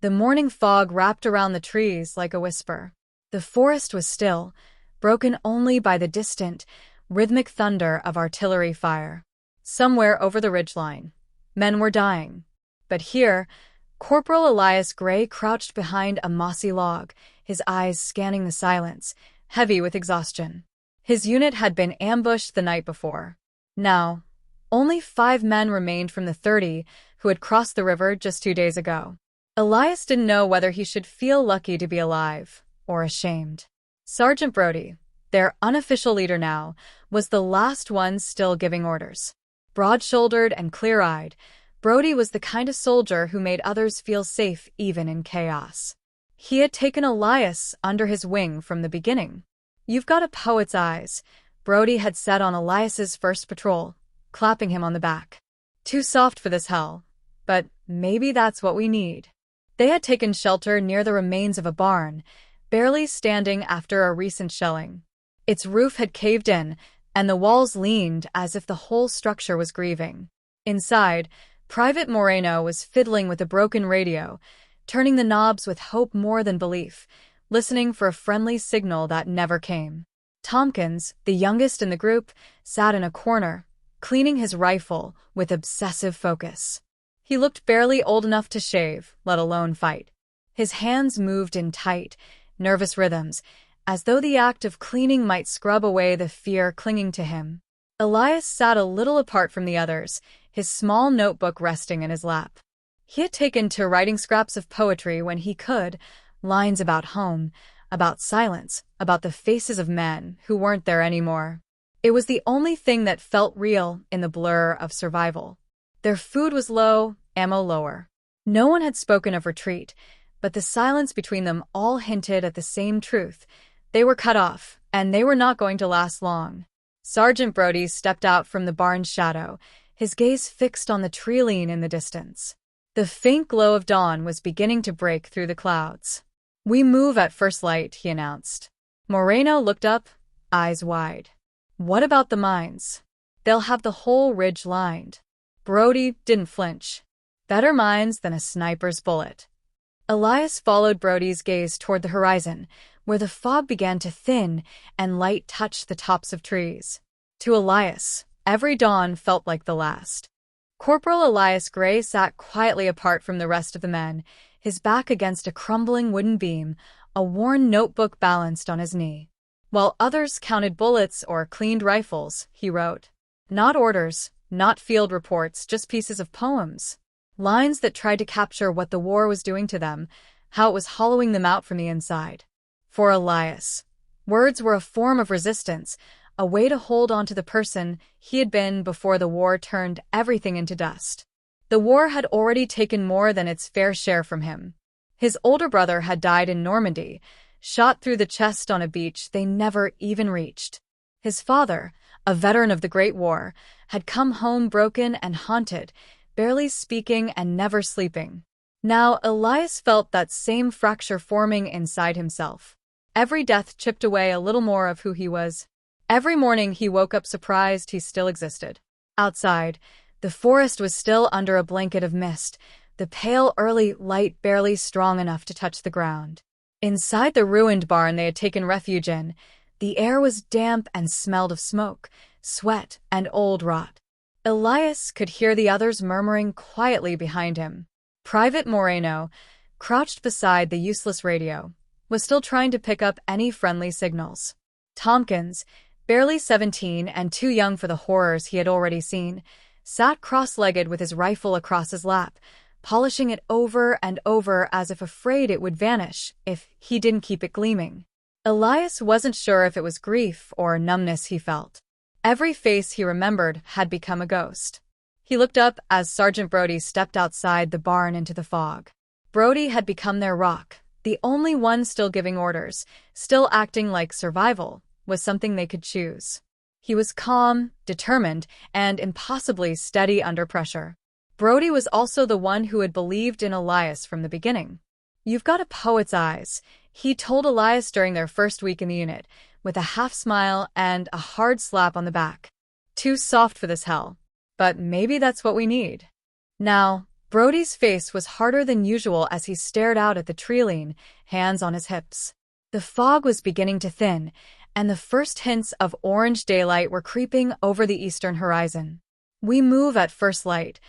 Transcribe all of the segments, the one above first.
The morning fog wrapped around the trees like a whisper. The forest was still, broken only by the distant, rhythmic thunder of artillery fire. Somewhere over the ridgeline, men were dying. But here, Corporal Elias Grey crouched behind a mossy log, his eyes scanning the silence, heavy with exhaustion. His unit had been ambushed the night before. Now, only 5 men remained from the 30 who had crossed the river just 2 days ago. Elias didn't know whether he should feel lucky to be alive or ashamed. Sergeant Brody, their unofficial leader now, was the last one still giving orders. Broad-shouldered and clear-eyed, Brody was the kind of soldier who made others feel safe even in chaos. He had taken Elias under his wing from the beginning. "You've got a poet's eyes," Brody had said on Elias's first patrol, clapping him on the back. "Too soft for this hell, but maybe that's what we need." They had taken shelter near the remains of a barn, barely standing after a recent shelling. Its roof had caved in, and the walls leaned as if the whole structure was grieving. Inside, Private Moreno was fiddling with a broken radio, turning the knobs with hope more than belief, listening for a friendly signal that never came. Tompkins, the youngest in the group, sat in a corner, cleaning his rifle with obsessive focus. He looked barely old enough to shave, let alone fight. His hands moved in tight, nervous rhythms, as though the act of cleaning might scrub away the fear clinging to him. Elias sat a little apart from the others, his small notebook resting in his lap. He had taken to writing scraps of poetry when he could, lines about home, about silence, about the faces of men who weren't there anymore. It was the only thing that felt real in the blur of survival. Their food was low, ammo lower. No one had spoken of retreat, but the silence between them all hinted at the same truth. They were cut off, and they were not going to last long. Sergeant Brody stepped out from the barn's shadow, his gaze fixed on the tree-line in the distance. The faint glow of dawn was beginning to break through the clouds. "We move at first light," he announced. Moreno looked up, eyes wide. "What about the mines? They'll have the whole ridge lined." Brody didn't flinch. "Better mines than a sniper's bullet." Elias followed Brody's gaze toward the horizon, where the fog began to thin and light touched the tops of trees. To Elias, every dawn felt like the last. Corporal Elias Grey sat quietly apart from the rest of the men, his back against a crumbling wooden beam, a worn notebook balanced on his knee. While others counted bullets or cleaned rifles, he wrote. Not orders, not field reports, just pieces of poems. Lines that tried to capture what the war was doing to them, how it was hollowing them out from the inside. For Elias, words were a form of resistance, a way to hold on to the person he had been before the war turned everything into dust. The war had already taken more than its fair share from him. His older brother had died in Normandy, shot through the chest on a beach they never even reached. His father, a veteran of the Great War, had come home broken and haunted, barely speaking and never sleeping. Now Elias felt that same fracture forming inside himself. Every death chipped away a little more of who he was. Every morning he woke up surprised he still existed. Outside, the forest was still under a blanket of mist, the pale early light barely strong enough to touch the ground. Inside the ruined barn they had taken refuge in, the air was damp and smelled of smoke, sweat, and old rot. Elias could hear the others murmuring quietly behind him. Private Moreno, crouched beside the useless radio, was still trying to pick up any friendly signals. Tompkins, barely 17 and too young for the horrors he had already seen, sat cross-legged with his rifle across his lap, polishing it over and over as if afraid it would vanish if he didn't keep it gleaming. Elias wasn't sure if it was grief or numbness he felt. Every face he remembered had become a ghost. He looked up as Sergeant Brody stepped outside the barn into the fog. Brody had become their rock, the only one still giving orders, still acting like survival was something they could choose. He was calm, determined, and impossibly steady under pressure. Brody was also the one who had believed in Elias from the beginning. "You've got a poet's eyes," he told Elias during their first week in the unit, with a half-smile and a hard slap on the back. "Too soft for this hell, but maybe that's what we need." Now, Brody's face was harder than usual as he stared out at the tree, hands on his hips. The fog was beginning to thin, and the first hints of orange daylight were creeping over the eastern horizon. "We move at first light,"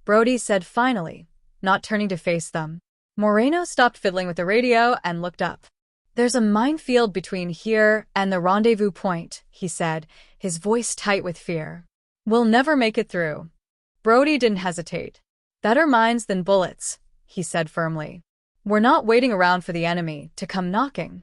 Brody said finally, not turning to face them. Moreno stopped fiddling with the radio and looked up. "There's a minefield between here and the rendezvous point," he said, his voice tight with fear. "We'll never make it through." Brody didn't hesitate. "Better mines than bullets," he said firmly. "We're not waiting around for the enemy to come knocking."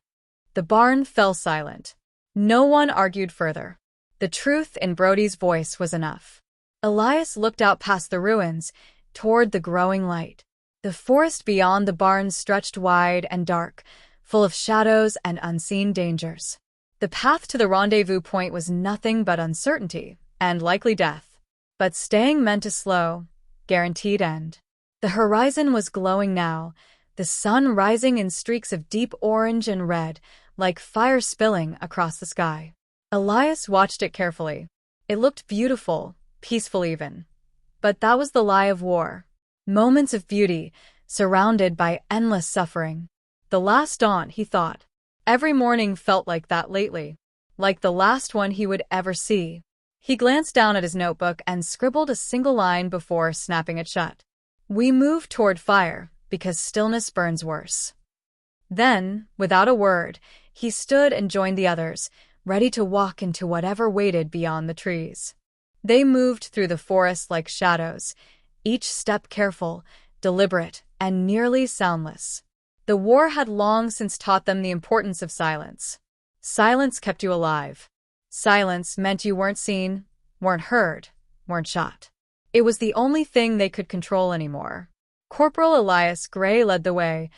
The barn fell silent. No one argued further. The truth in Brody's voice was enough. Elias looked out past the ruins, toward the growing light. The forest beyond the barns stretched wide and dark, full of shadows and unseen dangers. The path to the rendezvous point was nothing but uncertainty, and likely death. But staying meant a slow, guaranteed end. The horizon was glowing now, the sun rising in streaks of deep orange and red, like fire spilling across the sky. Elias watched it carefully. It looked beautiful, peaceful even. But that was the lie of war. Moments of beauty, surrounded by endless suffering. The last dawn, he thought. Every morning felt like that lately, like the last one he would ever see. He glanced down at his notebook and scribbled a single line before snapping it shut. "We move toward fire, because stillness burns worse." Then, without a word, he stood and joined the others, ready to walk into whatever waited beyond the trees. They moved through the forest like shadows, each step careful, deliberate, and nearly soundless. The war had long since taught them the importance of silence. Silence kept you alive. Silence meant you weren't seen, weren't heard, weren't shot. It was the only thing they could control anymore. Corporal Elias Grey led the way,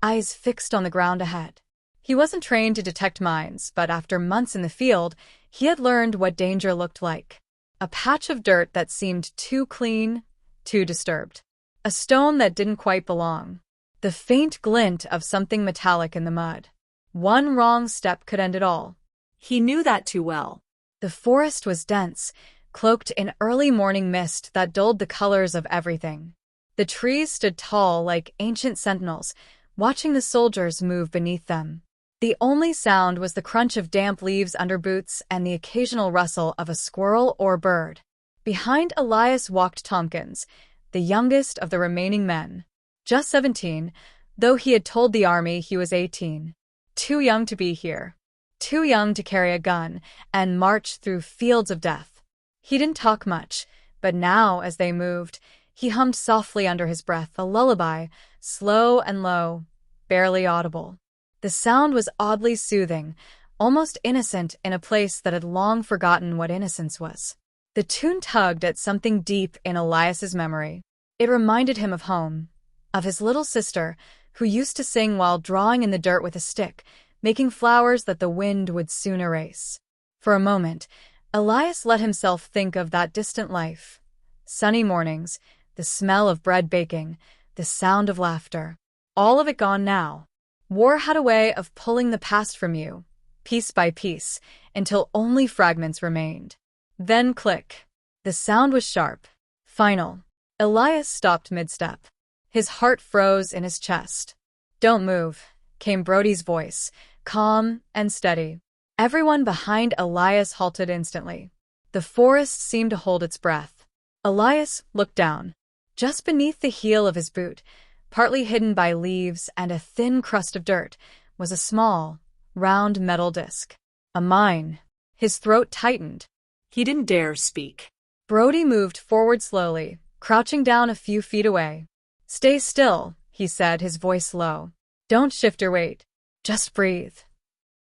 eyes fixed on the ground ahead. He wasn't trained to detect mines, but after months in the field, he had learned what danger looked like. A patch of dirt that seemed too clean, too disturbed. A stone that didn't quite belong. The faint glint of something metallic in the mud. One wrong step could end it all. He knew that too well. The forest was dense, cloaked in early morning mist that dulled the colors of everything. The trees stood tall like ancient sentinels, watching the soldiers move beneath them. The only sound was the crunch of damp leaves under boots and the occasional rustle of a squirrel or bird. Behind Elias walked Tompkins, the youngest of the remaining men. Just 17, though he had told the army he was 18. Too young to be here. Too young to carry a gun and march through fields of death. He didn't talk much, but now, as they moved, he hummed softly under his breath a lullaby, slow and low, barely audible. The sound was oddly soothing, almost innocent in a place that had long forgotten what innocence was. The tune tugged at something deep in Elias's memory. It reminded him of home, of his little sister, who used to sing while drawing in the dirt with a stick, making flowers that the wind would soon erase. For a moment, Elias let himself think of that distant life. Sunny mornings, the smell of bread baking, the sound of laughter. All of it gone now. War had a way of pulling the past from you, piece by piece, until only fragments remained. Then click. The sound was sharp, final. Elias stopped mid-step. His heart froze in his chest. "Don't move," came Brody's voice, calm and steady. Everyone behind Elias halted instantly. The forest seemed to hold its breath. Elias looked down. Just beneath the heel of his boot, partly hidden by leaves and a thin crust of dirt, was a small, round metal disc. A mine. His throat tightened. He didn't dare speak. Brody moved forward slowly, crouching down a few feet away. "Stay still," he said, his voice low. "Don't shift your weight. Just breathe."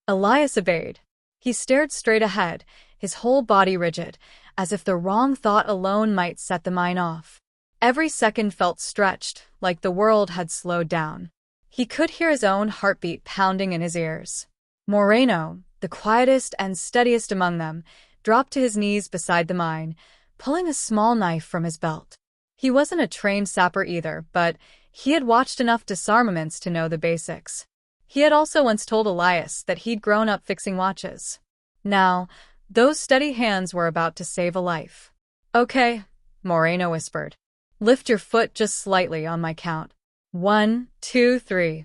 Elias obeyed. He stared straight ahead, his whole body rigid, as if the wrong thought alone might set the mine off. Every second felt stretched, like the world had slowed down. He could hear his own heartbeat pounding in his ears. Moreno, the quietest and steadiest among them, dropped to his knees beside the mine, pulling a small knife from his belt. He wasn't a trained sapper either, but he had watched enough disarmaments to know the basics. He had also once told Elias that he'd grown up fixing watches. Now, those steady hands were about to save a life. "Okay," Moreno whispered. Lift your foot just slightly on my count. 1, 2, 3.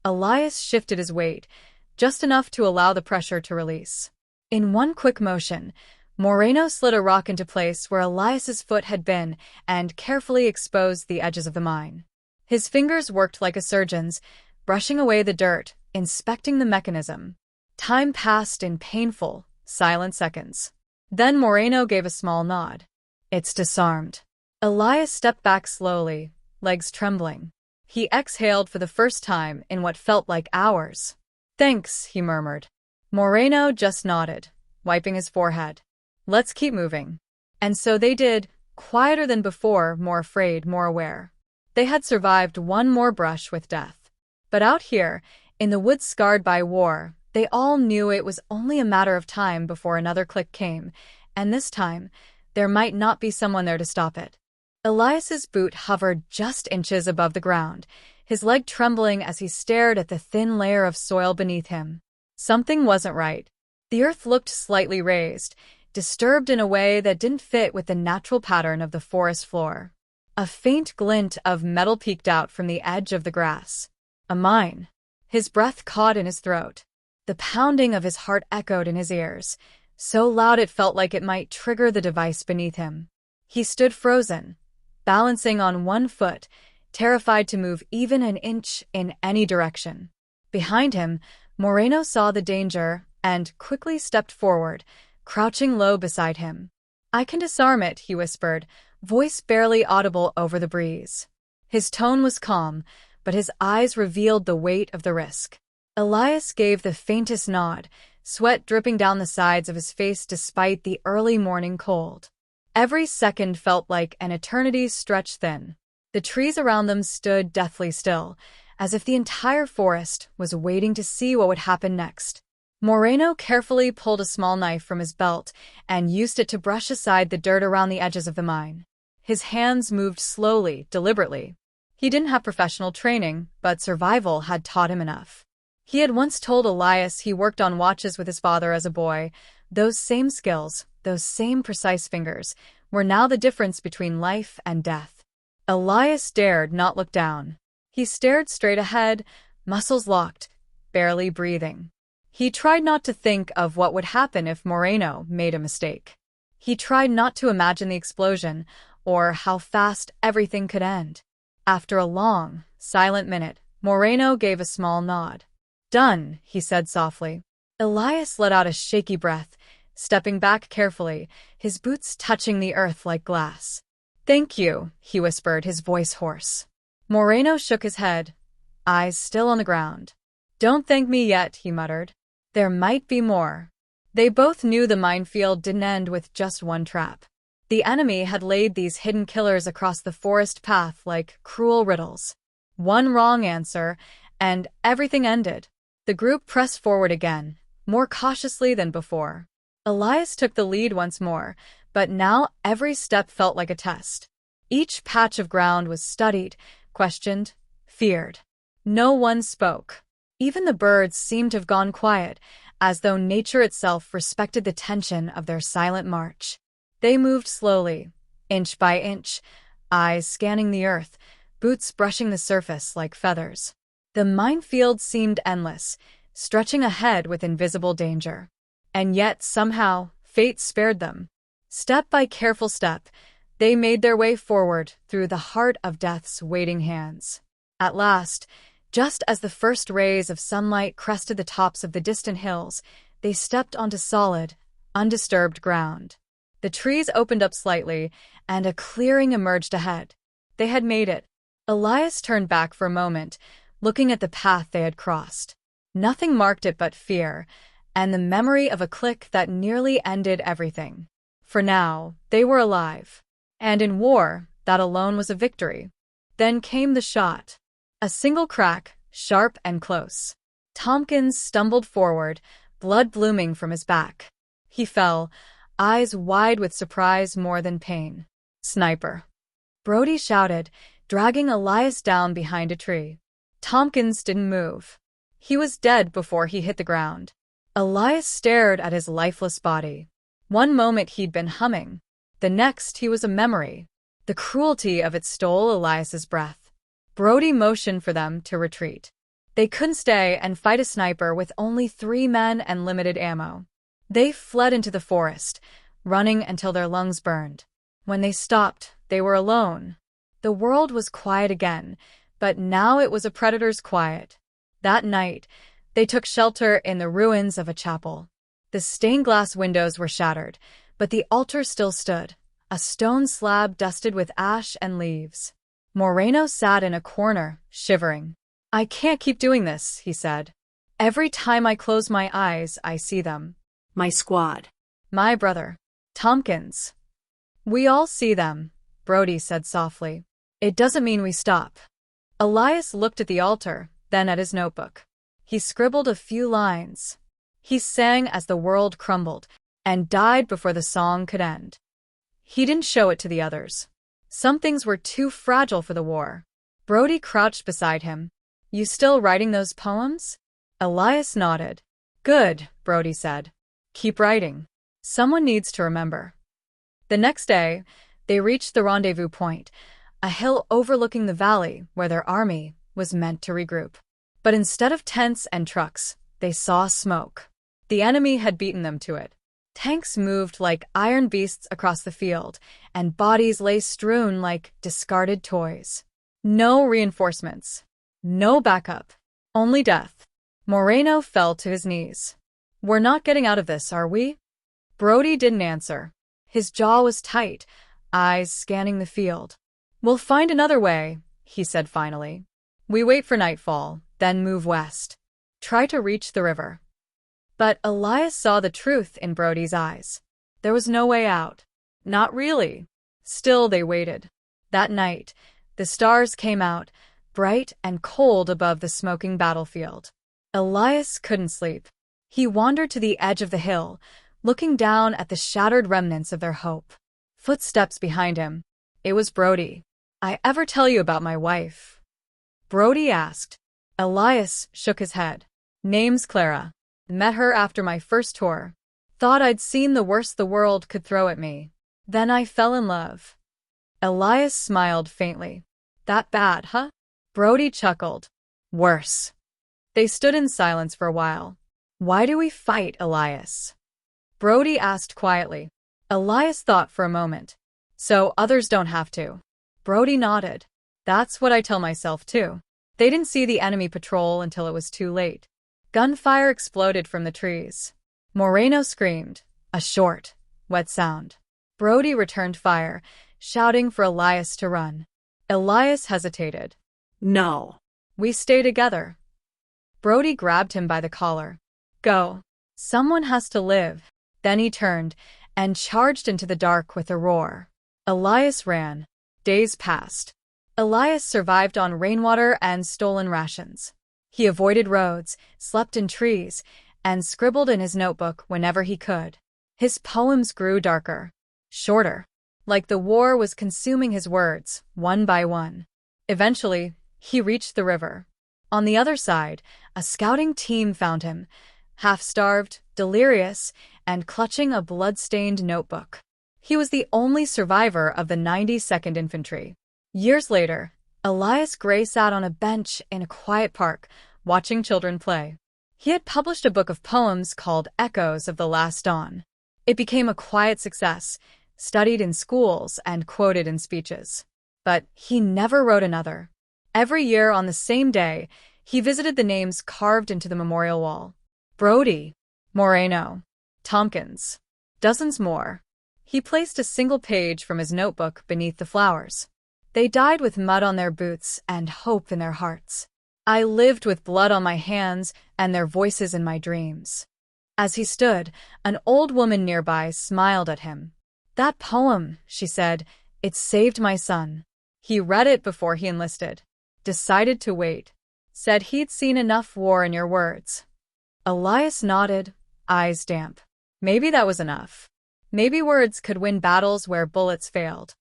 Elias shifted his weight, just enough to allow the pressure to release. In one quick motion, Moreno slid a rock into place where Elias's foot had been and carefully exposed the edges of the mine. His fingers worked like a surgeon's, brushing away the dirt, inspecting the mechanism. Time passed in painful, silent seconds. Then Moreno gave a small nod. It's disarmed. Elias stepped back slowly, legs trembling. He exhaled for the first time in what felt like hours. Thanks, he murmured. Moreno just nodded, wiping his forehead. Let's keep moving. And so they did, quieter than before, more afraid, more aware. They had survived one more brush with death. But out here, in the woods scarred by war, they all knew it was only a matter of time before another click came, and this time, there might not be someone there to stop it. Elias's boot hovered just inches above the ground, his leg trembling as he stared at the thin layer of soil beneath him. Something wasn't right. The earth looked slightly raised, disturbed in a way that didn't fit with the natural pattern of the forest floor. A faint glint of metal peeked out from the edge of the grass. A mine. His breath caught in his throat. The pounding of his heart echoed in his ears, so loud it felt like it might trigger the device beneath him. He stood frozen, balancing on one foot, terrified to move even an inch in any direction. Behind him, Moreno saw the danger and quickly stepped forward, crouching low beside him. I can disarm it, he whispered, voice barely audible over the breeze. His tone was calm, but his eyes revealed the weight of the risk. Elias gave the faintest nod, sweat dripping down the sides of his face despite the early morning cold. Every second felt like an eternity stretched thin. The trees around them stood deathly still, as if the entire forest was waiting to see what would happen next. Moreno carefully pulled a small knife from his belt and used it to brush aside the dirt around the edges of the mine. His hands moved slowly, deliberately. He didn't have professional training, but survival had taught him enough. He had once told Elias he worked on watches with his father as a boy. Those same skills, those same precise fingers, were now the difference between life and death. Elias dared not look down. He stared straight ahead, muscles locked, barely breathing. He tried not to think of what would happen if Moreno made a mistake. He tried not to imagine the explosion, or how fast everything could end. After a long, silent minute, Moreno gave a small nod. Done, he said softly. Elias let out a shaky breath, stepping back carefully, his boots touching the earth like glass. Thank you, he whispered, his voice hoarse. Moreno shook his head, eyes still on the ground. Don't thank me yet, he muttered. There might be more. They both knew the minefield didn't end with just one trap. The enemy had laid these hidden killers across the forest path like cruel riddles. One wrong answer, and everything ended. The group pressed forward again, more cautiously than before. Elias took the lead once more, but now every step felt like a test. Each patch of ground was studied, questioned, feared. No one spoke. Even the birds seemed to have gone quiet, as though nature itself respected the tension of their silent march. They moved slowly, inch by inch, eyes scanning the earth, boots brushing the surface like feathers. The minefield seemed endless, stretching ahead with invisible danger. And yet, somehow, fate spared them. Step by careful step, they made their way forward through the heart of death's waiting hands. At last, just as the first rays of sunlight crested the tops of the distant hills, they stepped onto solid, undisturbed ground. The trees opened up slightly, and a clearing emerged ahead. They had made it. Elias turned back for a moment, looking at the path they had crossed. Nothing marked it but fear, and the memory of a click that nearly ended everything. For now, they were alive. And in war, that alone was a victory. Then came the shot. A single crack, sharp and close. Tompkins stumbled forward, blood blooming from his back. He fell, eyes wide with surprise more than pain. Sniper. Brody shouted, dragging Elias down behind a tree. Tompkins didn't move. He was dead before he hit the ground. Elias stared at his lifeless body. One moment he'd been humming. The next he was a memory. The cruelty of it stole Elias's breath. Brody motioned for them to retreat. They couldn't stay and fight a sniper with only 3 men and limited ammo. They fled into the forest, running until their lungs burned. When they stopped, they were alone. The world was quiet again, but now it was a predator's quiet. That night, they took shelter in the ruins of a chapel. The stained glass windows were shattered, but the altar still stood, a stone slab dusted with ash and leaves. Moreno sat in a corner, shivering. "I can't keep doing this," he said. "Every time I close my eyes, I see them. My squad. My brother. Tompkins. We all see them," Brody said softly. "It doesn't mean we stop." Elias looked at the altar, then at his notebook. He scribbled a few lines. He sang as the world crumbled, and died before the song could end. He didn't show it to the others. Some things were too fragile for the war. Brody crouched beside him. "You still writing those poems?" Elias nodded. "Good," Brody said. "Keep writing. Someone needs to remember." The next day, they reached the rendezvous point, a hill overlooking the valley where their army was meant to regroup. But instead of tents and trucks, they saw smoke. The enemy had beaten them to it. Tanks moved like iron beasts across the field, and bodies lay strewn like discarded toys. No reinforcements. No backup. Only death. Moreno fell to his knees. "We're not getting out of this, are we?" Brody didn't answer. His jaw was tight, eyes scanning the field. "We'll find another way," he said finally. "We wait for nightfall, then move west. Try to reach the river." But Elias saw the truth in Brody's eyes. There was no way out. Not really. Still they waited. That night, the stars came out, bright and cold above the smoking battlefield. Elias couldn't sleep. He wandered to the edge of the hill, looking down at the shattered remnants of their hope. Footsteps behind him. It was Brody. "I ever tell you about my wife?" Brody asked. Elias shook his head. "Name's Clara. Met her after my first tour. Thought I'd seen the worst the world could throw at me. Then I fell in love." Elias smiled faintly. "That bad, huh?" Brody chuckled. "Worse." They stood in silence for a while. "Why do we fight, Elias?" Brody asked quietly. Elias thought for a moment. "So others don't have to." Brody nodded. "That's what I tell myself too." They didn't see the enemy patrol until it was too late. Gunfire exploded from the trees. Moreno screamed, a short, wet sound. Brody returned fire, shouting for Elias to run. Elias hesitated. "No. We stay together." Brody grabbed him by the collar. "Go. Someone has to live." Then he turned and charged into the dark with a roar. Elias ran. Days passed. Elias survived on rainwater and stolen rations. He avoided roads, slept in trees, and scribbled in his notebook whenever he could. His poems grew darker, shorter, like the war was consuming his words, one by one. Eventually, he reached the river. On the other side, a scouting team found him, half-starved, delirious, and clutching a blood-stained notebook. He was the only survivor of the 92nd Infantry. Years later, Elias Grey sat on a bench in a quiet park, watching children play. He had published a book of poems called Echoes of the Last Dawn. It became a quiet success, studied in schools and quoted in speeches. But he never wrote another. Every year on the same day, he visited the names carved into the memorial wall. Brody, Moreno, Tompkins, dozens more. He placed a single page from his notebook beneath the flowers. They died with mud on their boots and hope in their hearts. I lived with blood on my hands and their voices in my dreams. As he stood, an old woman nearby smiled at him. "That poem," she said, "it saved my son. He read it before he enlisted. Decided to wait. Said he'd seen enough war in your words." Elias nodded, eyes damp. Maybe that was enough. Maybe words could win battles where bullets failed.